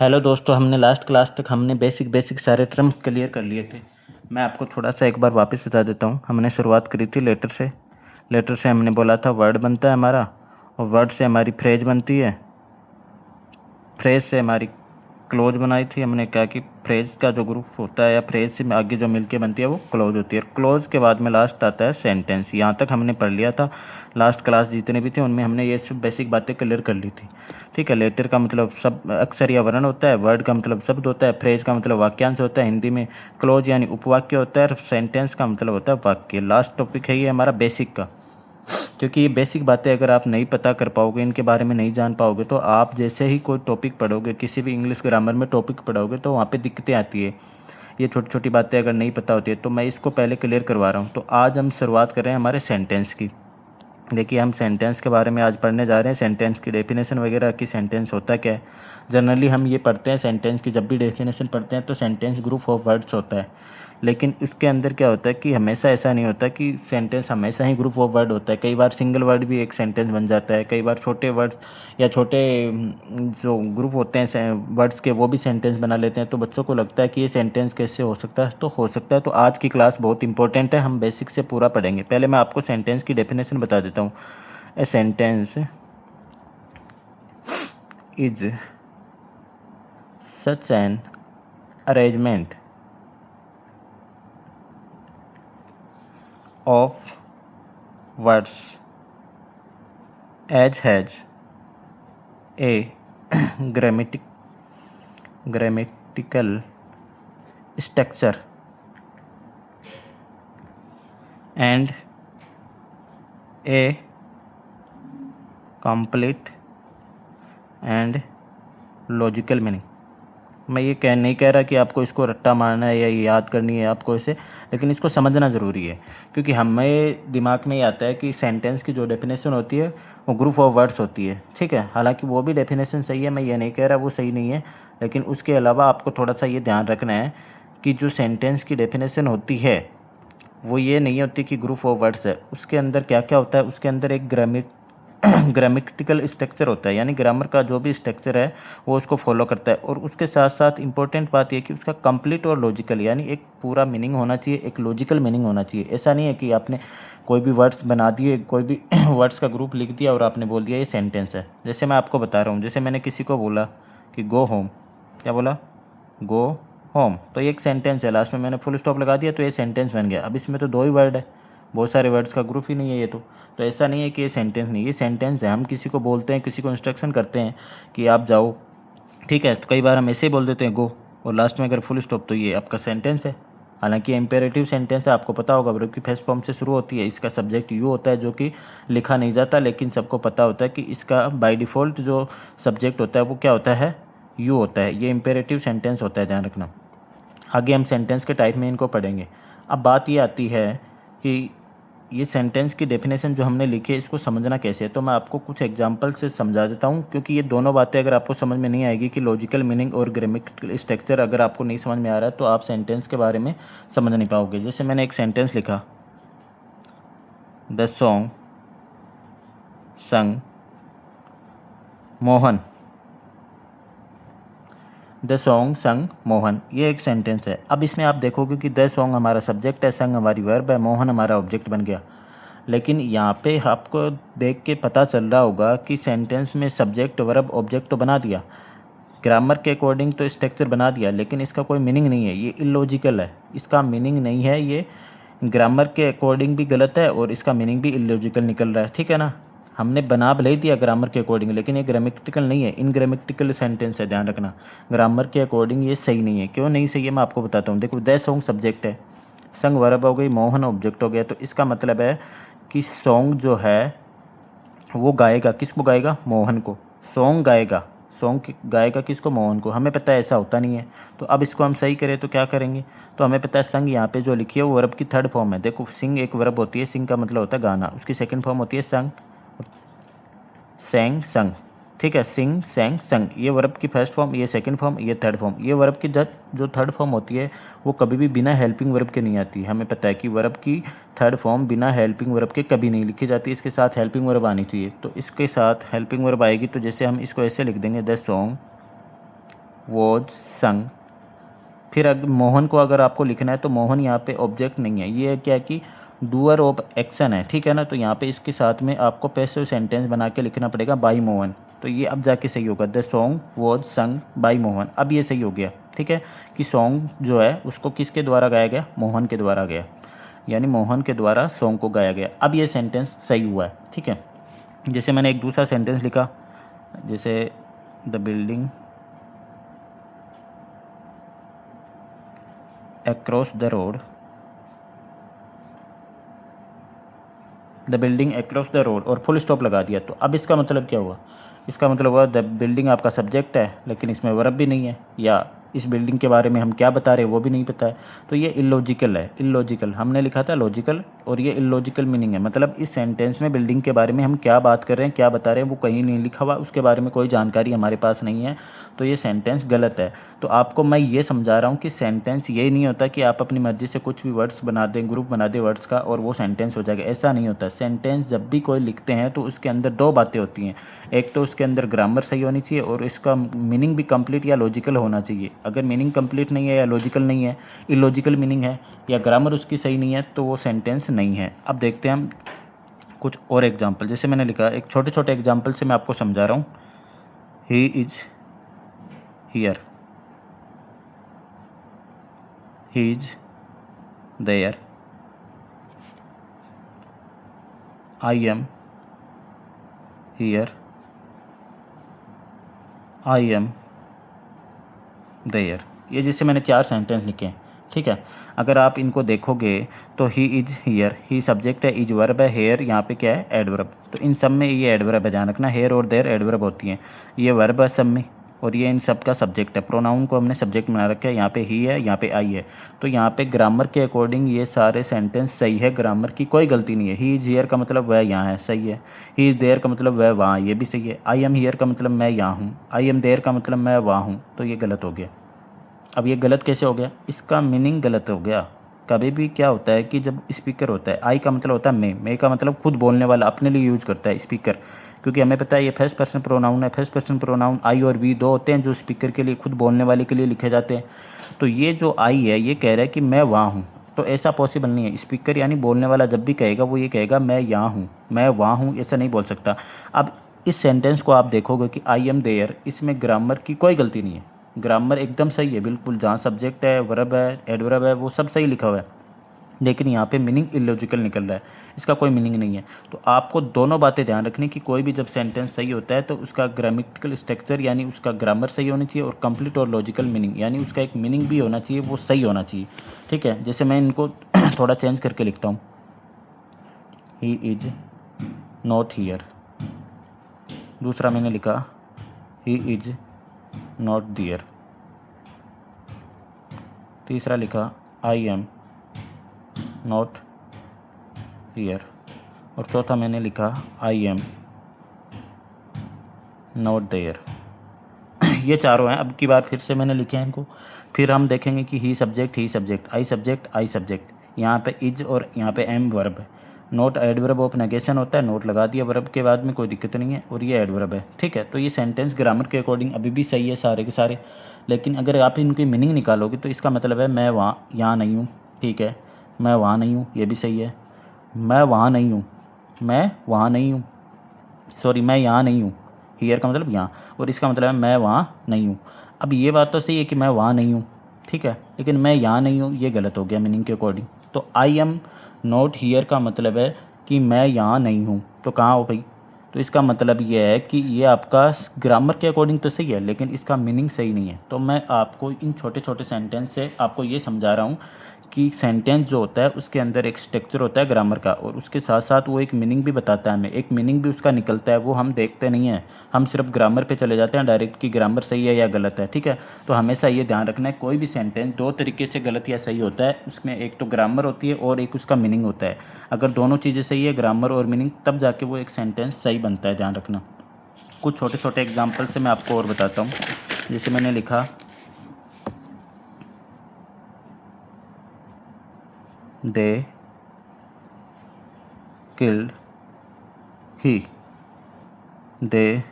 Hello दोस्तों, हमने last class तक हमने बेसिक सारे टर्म्स क्लियर कर लिए थे। मैं आपको थोड़ा सा एक बार वापस बता देता हूँ। हमने शुरुआत करी थी लेटर से हमने बोला था वर्ड बनता है हमारा, और वर्ड से हमारी फ्रेज बनती है, फ्रेज से हमारी क्लोज बनाई थी। हमने कहा कि फ्रेज का जो ग्रुप होता है या फ्रेज से आगे जो मिलके बनती है वो क्लोज होती है। क्लोज के बाद में लास्ट आता है सेंटेंस। यहाँ तक हमने पढ़ लिया था। लास्ट क्लास जितने भी थे उनमें हमने ये सब बेसिक बातें क्लियर कर ली थी। ठीक है। लेटर का मतलब सब अक्षर या वर्ण होता है, वर्ड का मतलब शब्द होता है, फ्रेज का मतलब वाक्यांश होता है हिंदी में, क्लोज यानी उपवाक्य होता है, और सेंटेंस का मतलब होता है वाक्य। लास्ट टॉपिक है ये हमारा बेसिक का। क्योंकि ये बेसिक बातें अगर आप नहीं पता कर पाओगे, इनके बारे में नहीं जान पाओगे, तो आप जैसे ही कोई टॉपिक पढ़ोगे, किसी भी इंग्लिश ग्रामर में टॉपिक पढ़ोगे, तो वहाँ पे दिक्कतें आती है। ये छोटी छोटी बातें अगर नहीं पता होती है, तो मैं इसको पहले क्लियर करवा रहा हूँ। तो आज हम शुरुआत कर रहे हैं हमारे सेंटेंस की। देखिए, हम सेंटेंस के बारे में आज पढ़ने जा रहे हैं। सेंटेंस की डेफिनेशन वगैरह की, सेंटेंस होता क्या है। जनरली हम ये पढ़ते हैं सेंटेंस की, जब भी डेफिनेशन पढ़ते हैं तो सेंटेंस ग्रुप ऑफ वर्ड्स होता है। लेकिन उसके अंदर क्या होता है कि हमेशा ऐसा नहीं होता कि सेंटेंस हमेशा ही ग्रुप ऑफ वर्ड होता है। कई बार सिंगल वर्ड भी एक सेंटेंस बन जाता है, कई बार छोटे वर्ड्स या छोटे जो ग्रुप होते हैं वर्ड्स के, वो भी सेंटेंस बना लेते हैं। तो बच्चों को लगता है कि ये सेंटेंस कैसे हो सकता है, तो हो सकता है। तो आज की क्लास बहुत इंपॉर्टेंट है, हम बेसिक से पूरा पढ़ेंगे। पहले मैं आपको सेंटेंस की डेफिनेशन बता देता हूँ। A sentence is such an arrangement of words as has a grammatical structure and a complete and logical meaning। मैं ये नहीं कह रहा कि आपको इसको रट्टा मारना है या याद करनी है आपको इसे, लेकिन इसको समझना ज़रूरी है। क्योंकि हमें दिमाग में ये आता है कि सेंटेंस की जो डेफिनेशन होती है वो ग्रुप ऑफ वर्ड्स होती है। ठीक है, हालांकि वो भी डेफिनेशन सही है, मैं ये नहीं कह रहा वो सही नहीं है, लेकिन उसके अलावा आपको थोड़ा सा ये ध्यान रखना है कि जो सेंटेंस की डेफिनेशन होती है वो ये नहीं होती कि ग्रुप ऑफ वर्ड्स है। उसके अंदर क्या क्या होता है, उसके अंदर एक ग्रामेटिकल स्ट्रक्चर होता है, यानी ग्रामर का जो भी स्ट्रक्चर है वो उसको फॉलो करता है। और उसके साथ साथ इंपॉर्टेंट बात यह कि उसका कंप्लीट और लॉजिकल, यानी एक पूरा मीनिंग होना चाहिए, एक लॉजिकल मीनिंग होना चाहिए। ऐसा नहीं है कि आपने कोई भी वर्ड्स बना दिए, कोई भी वर्ड्स का ग्रुप लिख दिया और आपने बोल दिया ये सेंटेंस है। जैसे मैं आपको बता रहा हूँ, जैसे मैंने किसी को बोला कि गो होम, क्या बोला, गो होम, तो ये एक सेंटेंस है। लास्ट में मैंने फुल स्टॉप लगा दिया तो ये सेंटेंस बन गया। अब इसमें तो दो ही वर्ड है, बहुत सारे वर्ड्स का ग्रुप ही नहीं है ये तो ऐसा नहीं है कि ये सेंटेंस नहीं, ये सेंटेंस है। हम किसी को बोलते हैं, किसी को इंस्ट्रक्शन करते हैं कि आप जाओ, ठीक है, तो कई बार हम ऐसे ही बोल देते हैं गो, और लास्ट में अगर फुल स्टॉप, तो ये आपका सेंटेंस है। हालांकि इम्पेरेटिव सेंटेंस है, आपको पता होगा, वर्ब की फर्स्ट फॉर्म से शुरू होती है। इसका सब्जेक्ट यू होता है, जो कि लिखा नहीं जाता, लेकिन सबको पता होता है कि इसका बाय डिफ़ॉल्ट जो सब्जेक्ट होता है वो क्या होता है, यू होता है। ये इम्पेरेटिव सेंटेंस होता है, ध्यान रखना। आगे हम सेंटेंस के टाइप में इनको पढ़ेंगे। अब बात ये आती है कि ये सेंटेंस की डेफिनेशन जो हमने लिखी है इसको समझना कैसे है। तो मैं आपको कुछ एग्जांपल से समझा देता हूँ, क्योंकि ये दोनों बातें अगर आपको समझ में नहीं आएगी कि लॉजिकल मीनिंग और ग्रामेटिकल स्ट्रक्चर अगर आपको नहीं समझ में आ रहा है, तो आप सेंटेंस के बारे में समझ नहीं पाओगे। जैसे मैंने एक सेंटेंस लिखा, द सॉन्ग संग मोहन, द सॉन्ग संग मोहन, ये एक सेंटेंस है। अब इसमें आप देखोगे कि द सॉन्ग हमारा सब्जेक्ट है, संग हमारी वर्ब है, मोहन हमारा ऑब्जेक्ट बन गया। लेकिन यहाँ पे आपको देख के पता चल रहा होगा कि सेंटेंस में सब्जेक्ट वर्ब ऑब्जेक्ट तो बना दिया, ग्रामर के अकॉर्डिंग तो स्ट्रक्चर बना दिया, लेकिन इसका कोई मीनिंग नहीं है। ये इलॉजिकल है, इसका मीनिंग नहीं है। ये ग्रामर के अकॉर्डिंग भी गलत है और इसका मीनिंग भी इलॉजिकल निकल रहा है। ठीक है ना, हमने बना भले ही दिया ग्रामर के अकॉर्डिंग, लेकिन ये ग्रामेटिकल नहीं है, इनग्रामेटिकल सेंटेंस है, ध्यान रखना। ग्रामर के अकॉर्डिंग ये सही नहीं है। क्यों नहीं सही है मैं आपको बताता हूँ। देखो, द सॉन्ग सब्जेक्ट है, संग वर्ब हो गई, मोहन ऑब्जेक्ट हो गया। तो इसका मतलब है कि सॉन्ग जो है वो गाएगा, किसको गाएगा, मोहन को। सॉन्ग गाएगा, सॉन्ग गाएगा किसको, मोहन को। हमें पता है ऐसा होता नहीं है। तो अब इसको हम सही करें तो क्या करेंगे, तो हमें पता है संग यहाँ पे जो लिखी है वो वर्ब की थर्ड फॉर्म है। देखो, सिंग एक वर्ब होती है, सिंग का मतलब होता है गाना, उसकी सेकंड फॉर्म होती है संग, सेंग संग। ठीक है, सिंग सेंग संग, ये वर्ब की फर्स्ट फॉर्म, ये सेकंड फॉर्म, ये थर्ड फॉर्म। ये वर्ब की जो थर्ड फॉर्म होती है वो कभी भी बिना हेल्पिंग वर्ब के नहीं आती। हमें पता है कि वर्ब की थर्ड फॉर्म बिना हेल्पिंग वर्ब के कभी नहीं लिखी जाती, इसके साथ हेल्पिंग वर्ब आनी चाहिए। तो इसके साथ हेल्पिंग वर्ब आएगी, तो जैसे हम इसको ऐसे लिख देंगे, द सॉन्ग वॉज संग। फिर अगर मोहन को अगर आपको लिखना है तो मोहन यहाँ पे ऑब्जेक्ट नहीं है, ये क्या है कि डूअर ऑफ एक्शन है, ठीक है ना। तो यहाँ पे इसके साथ में आपको पैसिव सेंटेंस बना के लिखना पड़ेगा बाई मोहन। तो ये अब जाके सही होगा, द सॉन्ग वॉज संग बाई मोहन। अब ये सही हो गया, ठीक है, कि सॉन्ग जो है उसको किसके द्वारा गाया गया, मोहन के द्वारा गया, यानी मोहन के द्वारा सॉन्ग को गाया गया। अब ये सेंटेंस सही हुआ है, ठीक है। जैसे मैंने एक दूसरा सेंटेंस लिखा, जैसे the building across the road, the building across the road और फुल स्टॉप लगा दिया। तो अब इसका मतलब क्या हुआ, इसका मतलब हुआ द बिल्डिंग आपका सब्जेक्ट है लेकिन इसमें वर्ब भी नहीं है, या इस बिल्डिंग के बारे में हम क्या बता रहे हैं वो भी नहीं पता है। तो ये इलॉजिकल है, इलॉजिकल। हमने लिखा था लॉजिकल और ये इलॉजिकल मीनिंग है, मतलब इस सेंटेंस में बिल्डिंग के बारे में हम क्या बात कर रहे हैं, क्या बता रहे हैं वो कहीं नहीं लिखा हुआ, उसके बारे में कोई जानकारी हमारे पास नहीं है। तो ये सेंटेंस गलत है। तो आपको मैं ये समझा रहा हूँ कि सेंटेंस ये नहीं होता कि आप अपनी मर्ज़ी से कुछ भी वर्ड्स बना दें, ग्रुप बना दें वर्ड्स का और वो सेंटेंस हो जाएगा, ऐसा नहीं होता। सेंटेंस जब भी कोई लिखते हैं तो उसके अंदर दो बातें होती हैं, एक तो उसके अंदर ग्रामर सही होनी चाहिए और इसका मीनिंग भी कंप्लीट या लॉजिकल होना चाहिए। अगर मीनिंग कंप्लीट नहीं है या लॉजिकल नहीं है, इलॉजिकल मीनिंग है या ग्रामर उसकी सही नहीं है, तो वो सेंटेंस नहीं है। अब देखते हैं हम कुछ और एग्जाम्पल। जैसे मैंने लिखा, एक छोटे छोटे एग्जाम्पल से मैं आपको समझा रहा हूँ। He is here, he is there, I am here, I am there. ये जैसे मैंने चार सेंटेंस लिखे हैं, ठीक है। अगर आप इनको देखोगे तो ही इज़ हियर, ही सब्जेक्ट है, इज वर्ब है, हेयर यहाँ पे क्या है, एडवर्ब। तो इन सब में ये एडवर्ब है, ध्यान रखना, हेयर और देयर एडवर्ब होती हैं। ये वर्ब है सब में और ये इन सब का सब्जेक्ट है। प्रोनाउन को हमने सब्जेक्ट बना रखा है, यहाँ पे ही है, यहाँ पे आई है। तो यहाँ पे ग्रामर के अकॉर्डिंग ये सारे सेंटेंस सही है, ग्रामर की कोई गलती नहीं है। ही इज़ हियर का मतलब वह यहाँ है, सही है। ही इज़ देयर का मतलब वह वहाँ, ये भी सही है। आई एम हियर का मतलब मैं यहाँ हूँ, आई एम देयर का मतलब मैं वहाँ हूँ, तो ये गलत हो गया। अब ये गलत कैसे हो गया, इसका मीनिंग गलत हो गया। कभी भी क्या होता है कि जब स्पीकर होता है, आई का मतलब होता है मैं का मतलब खुद बोलने वाला, अपने लिए यूज़ करता है स्पीकर, क्योंकि हमें पता है ये फर्स्ट पर्सन प्रोनाउन है। फर्स्ट पर्सन प्रोनाउन आई और वी दो होते हैं जो स्पीकर के लिए, खुद बोलने वाले के लिए लिखे जाते हैं। तो ये जो आई है ये कह रहा है कि मैं वहाँ हूँ, तो ऐसा पॉसिबल नहीं है। स्पीकर यानी बोलने वाला जब भी कहेगा वो ये कहेगा मैं यहाँ हूँ, मैं वहाँ हूँ, ऐसा नहीं बोल सकता। अब इस सेंटेंस को आप देखोगे कि आई एम देयर, इसमें ग्रामर की कोई गलती नहीं है, ग्रामर एकदम सही है बिल्कुल, जहाँ सब्जेक्ट है, वर्ब है, एडवर्ब है, वो सब सही लिखा हुआ है। लेकिन यहाँ पे मीनिंग इलॉजिकल निकल रहा है, इसका कोई मीनिंग नहीं है। तो आपको दोनों बातें ध्यान रखनी कि कोई भी जब सेंटेंस सही होता है तो उसका ग्रामेटिकल स्ट्रक्चर यानी उसका ग्रामर सही होना चाहिए और कंप्लीट और लॉजिकल मीनिंग यानी उसका एक मीनिंग भी होना चाहिए, वो सही होना चाहिए, ठीक है। जैसे मैं इनको थोड़ा चेंज करके लिखता हूँ, ही इज नॉट हियर। दूसरा मैंने लिखा, ही इज नॉट दियर। तीसरा लिखा, आई एम नॉट हियर। और चौथा मैंने लिखा, आई एम नॉट देयर। ये चारों हैं। अब की बार फिर से मैंने लिखे हैं इनको, फिर हम देखेंगे कि he subject, I subject, I subject. यहाँ पे इज और यहाँ पे एम वर्ब है। नोट एडवर्ब ऑफ नेगेशन होता है, नोट लगा दिया वर्ब के बाद में, कोई दिक्कत नहीं है, और ये एडवर्ब है, ठीक है। तो ये सेंटेंस ग्रामर के अकॉर्डिंग अभी भी सही है सारे के सारे। लेकिन अगर आप इनकी मीनिंग निकालोगे तो इसका मतलब है मैं वहाँ यहाँ नहीं हूँ, ठीक है। मैं वहाँ नहीं हूँ, ये भी सही है। मैं वहाँ नहीं हूँ, मैं वहाँ नहीं हूँ, सॉरी मैं यहाँ नहीं हूँ, हियर का मतलब यहाँ, और इसका मतलब है मैं वहाँ नहीं हूँ। अब ये बात तो सही है कि मैं वहाँ नहीं हूँ, ठीक है, लेकिन मैं यहाँ नहीं हूँ ये गलत हो गया मीनिंग के अकॉर्डिंग। तो आई एम नॉट हियर का मतलब है कि मैं यहाँ नहीं हूँ, तो कहाँ हो भाई। तो इसका मतलब ये है कि ये आपका ग्रामर के अकॉर्डिंग तो सही है लेकिन इसका मीनिंग सही नहीं है। तो मैं आपको इन छोटे छोटे सेंटेंस से आपको ये समझा रहा हूँ कि सेंटेंस जो होता है उसके अंदर एक स्ट्रक्चर होता है ग्रामर का, और उसके साथ साथ वो एक मीनिंग भी बताता है हमें, एक मीनिंग भी उसका निकलता है, वो हम देखते नहीं हैं, हम सिर्फ ग्रामर पे चले जाते हैं डायरेक्ट कि ग्रामर सही है या गलत है, ठीक है। तो हमेशा ये ध्यान रखना है कोई भी सेंटेंस दो तरीके से गलत या सही होता है, उसमें एक तो ग्रामर होती है और एक उसका मीनिंग होता है। अगर दोनों चीज़ें सही है, ग्रामर और मीनिंग, तब जाके वो एक सेंटेंस सही बनता है, ध्यान रखना। कुछ छोटे छोटे एग्जाम्पल से मैं आपको और बताता हूँ। जैसे मैंने लिखा, they killed he, they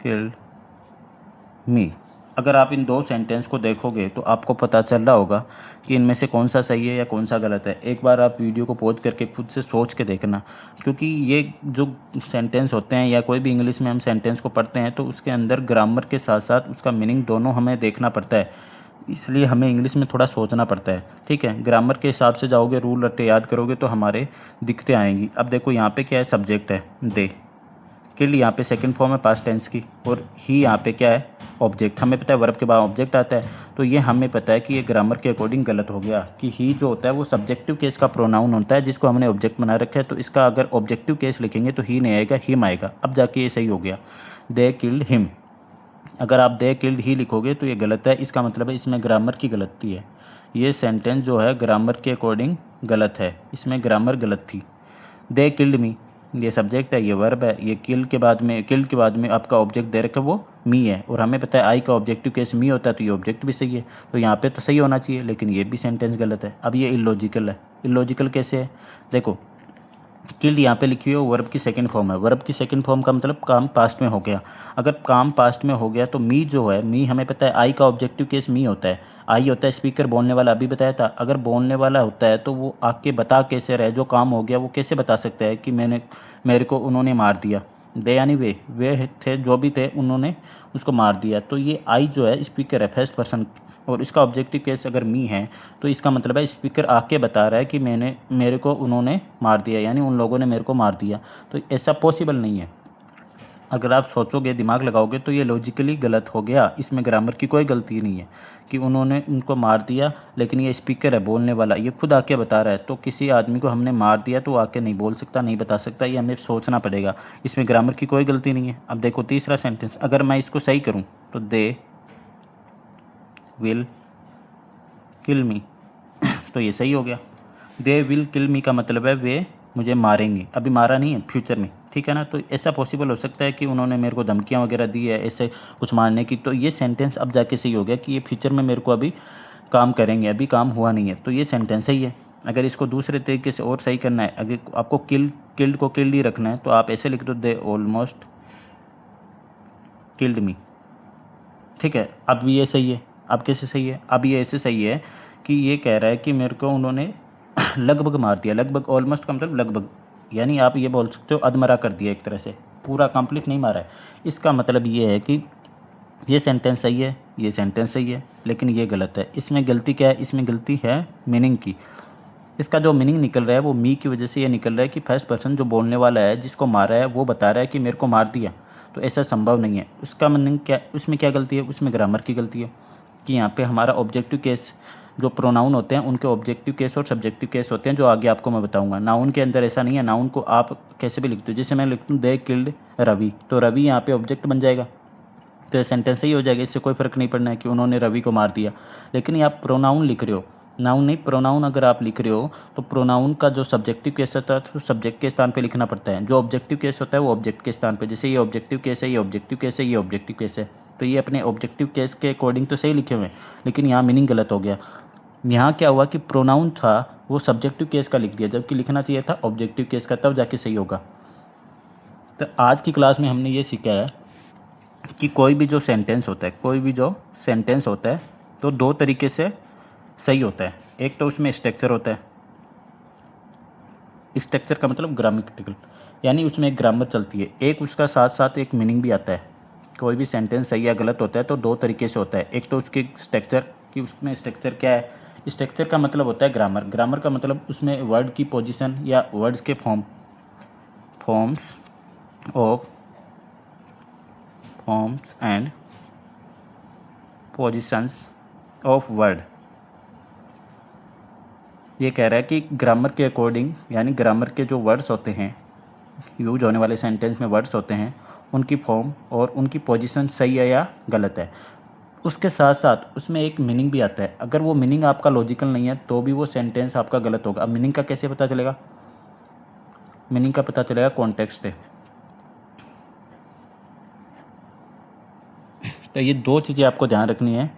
killed me. अगर आप इन दो सेंटेंस को देखोगे तो आपको पता चल रहा होगा कि इनमें से कौन सा सही है या कौन सा गलत है। एक बार आप वीडियो को पॉज करके खुद से सोच के देखना, क्योंकि ये जो सेंटेंस होते हैं या कोई भी इंग्लिश में हम सेंटेंस को पढ़ते हैं तो उसके अंदर ग्रामर के साथ साथ उसका मीनिंग दोनों हमें देखना पड़ता है, इसलिए हमें इंग्लिश में थोड़ा सोचना पड़ता है। ठीक है, ग्रामर के हिसाब से जाओगे, रूल रट्टे याद करोगे तो हमारे दिक्कतें आएंगी। अब देखो यहाँ पे क्या है, सब्जेक्ट है दे, किल्ड यहाँ पे सेकंड फॉर्म है पास्ट टेंस की, और ही यहाँ पे क्या है, ऑब्जेक्ट। हमें पता है वर्ब के बाद ऑब्जेक्ट आता है, तो ये हमें पता है कि ये ग्रामर के अकॉर्डिंग गलत हो गया कि ही जो होता है वो सब्जेक्टिव केस का प्रोनाउन होता है जिसको हमने ऑब्जेक्ट बना रखा है, तो इसका अगर ऑब्जेक्टिव केस लिखेंगे तो ही नहीं आएगा, हिम आएगा। अब जाके ये सही हो गया, दे किल्ड हिम। अगर आप दे किल्ड ही लिखोगे तो ये गलत है, इसका मतलब है इसमें ग्रामर की गलती है। ये सेंटेंस जो है ग्रामर के अकॉर्डिंग गलत है, इसमें ग्रामर गलत थी। दे किल्ड मी, ये सब्जेक्ट है, ये वर्ब है, ये किल्ड के बाद में आपका ऑब्जेक्ट दे रखा है वो मी है, और हमें पता है आई का ऑब्जेक्टिव केस मी होता है, तो ये ऑब्जेक्ट भी सही है, तो यहाँ पे तो सही होना चाहिए, लेकिन ये भी सेंटेंस गलत है। अब ये इलॉजिकल है। इलॉजिकल कैसे है, देखो किल्ड यहाँ पे लिखी हुई है, वर्ब की सेकंड फॉर्म है। वर्ब की सेकंड फॉर्म का मतलब काम पास्ट में हो गया। अगर काम पास्ट में हो गया तो मी जो है, मी हमें पता है आई का ऑब्जेक्टिव केस मी होता है, आई होता है स्पीकर, बोलने वाला, अभी बताया था। अगर बोलने वाला होता है तो वो आके बता कैसे रहे, जो काम हो गया वो कैसे बता सकता है कि मेरे को उन्होंने मार दिया। दे यानी वे थे, जो भी थे, उन्होंने उसको मार दिया। तो ये आई जो है स्पीकर है, फर्स्ट पर्सन, और इसका ऑब्जेक्टिव केस अगर मी है तो इसका मतलब है स्पीकर आके बता रहा है कि मेरे को उन्होंने मार दिया, यानी उन लोगों ने मेरे को मार दिया। तो ऐसा पॉसिबल नहीं है। अगर आप सोचोगे, दिमाग लगाओगे, तो ये लॉजिकली गलत हो गया, इसमें ग्रामर की कोई गलती नहीं है कि उन्होंने उनको मार दिया, लेकिन ये स्पीकर है, बोलने वाला, ये खुद आके बता रहा है। तो किसी आदमी को हमने मार दिया तो आके नहीं बोल सकता, नहीं बता सकता, ये हमें सोचना पड़ेगा, इसमें ग्रामर की कोई गलती नहीं है। अब देखो तीसरा सेंटेंस, अगर मैं इसको सही करूँ तो दे विल किल मी, तो ये सही हो गया। दे विल किल मी का मतलब है वे मुझे मारेंगे, अभी मारा नहीं है, फ्यूचर में, ठीक है ना। तो ऐसा पॉसिबल हो सकता है कि उन्होंने मेरे को धमकियां वगैरह दी है ऐसे कुछ मारने की, तो ये सेंटेंस अब जाके सही हो गया कि ये फ्यूचर में मेरे को अभी काम करेंगे, अभी काम हुआ नहीं है, तो ये सेंटेंस सही है। अगर इसको दूसरे तरीके से और सही करना है, अगर आपको किल्ड को किल्ड ही रखना है तो आप ऐसे लिख दो, दे ऑलमोस्ट किल्ड मी, ठीक है। अब ये सही है। अब कैसे सही है, अब ये ऐसे सही है कि ये कह रहा है कि मेरे को उन्होंने लगभग मार दिया। लगभग, ऑलमोस्ट का मतलब लगभग, यानी आप ये बोल सकते हो अधमरा कर दिया, एक तरह से पूरा कंप्लीट नहीं मारा है। इसका मतलब ये है कि ये सेंटेंस सही है, ये सेंटेंस सही है, लेकिन ये गलत है। इसमें गलती क्या है, इसमें गलती है मीनिंग की। इसका जो मीनिंग निकल रहा है वो मी की वजह से ये निकल रहा है कि फर्स्ट पर्सन जो बोलने वाला है, जिसको मारा है, वो बता रहा है कि मेरे को मार दिया, तो ऐसा संभव नहीं है। उसका मीनिंग क्या, उसमें क्या गलती है, उसमें ग्रामर की गलती है कि यहाँ पे हमारा ऑब्जेक्टिव केस, जो प्रोनाउन होते हैं उनके ऑब्जेक्टिव केस और सब्जेक्टिव केस होते हैं, जो आगे आपको मैं बताऊंगा। नाउन के अंदर ऐसा नहीं है, नाउन को आप कैसे भी लिख दो, जैसे मैं लिख दूँ दे किल्ड रवि, तो रवि यहाँ पे ऑब्जेक्ट बन जाएगा, तो सेंटेंस सही हो जाएगा, इससे कोई फ़र्क नहीं पड़ना है कि उन्होंने रवि को मार दिया। लेकिन आप प्रोनाउन लिख रहे हो, नाउन नहीं, प्रोनाउन अगर आप लिख रहे हो तो प्रोनाउन का जो सब्जेक्टिव केस होता है तो सब्जेक्ट के स्थान पे लिखना पड़ता है, जो ऑब्जेक्टिव केस होता है वो ऑब्जेक्ट के स्थान पे। जैसे ये ऑब्जेक्टिव केस है, ये ऑब्जेक्टिव केस है, ये ऑब्जेक्टिव केस है, तो ये अपने ऑब्जेक्टिव केस के अकॉर्डिंग तो सही लिखे हुए हैं, लेकिन यहाँ मीनिंग गलत हो गया। यहाँ क्या हुआ कि प्रोनाउन था वो सब्जेक्टिव केस का लिख दिया, जबकि लिखना चाहिए था ऑब्जेक्टिव केस का, तब जाके सही होगा। तो आज की क्लास में हमने ये सीखा है कि कोई भी जो सेंटेंस होता है तो दो तरीके से सही होता है। एक तो उसमें स्ट्रक्चर होता है, स्ट्रक्चर का मतलब ग्रामेटिकल, यानी उसमें एक ग्रामर चलती है, एक उसका साथ साथ एक मीनिंग भी आता है। कोई भी सेंटेंस सही या गलत होता है तो दो तरीके से होता है। एक तो उसकी स्ट्रक्चर, कि उसमें स्ट्रक्चर क्या है, स्ट्रक्चर का मतलब होता है ग्रामर, ग्रामर का मतलब उसमें वर्ड की पोजीशन या वर्ड्स के forms and positions of word. ये कह रहा है कि ग्रामर के अकॉर्डिंग, यानी ग्रामर के जो वर्ड्स होते हैं, यूज होने वाले सेंटेंस में वर्ड्स होते हैं, उनकी फॉर्म और उनकी पोजीशन सही है या गलत है। उसके साथ साथ उसमें एक मीनिंग भी आता है। अगर वो मीनिंग आपका लॉजिकल नहीं है तो भी वो सेंटेंस आपका गलत होगा। अब मीनिंग का कैसे पता चलेगा, मीनिंग का पता चलेगा कॉन्टेक्स्ट है। तो ये दो चीज़ें आपको ध्यान रखनी है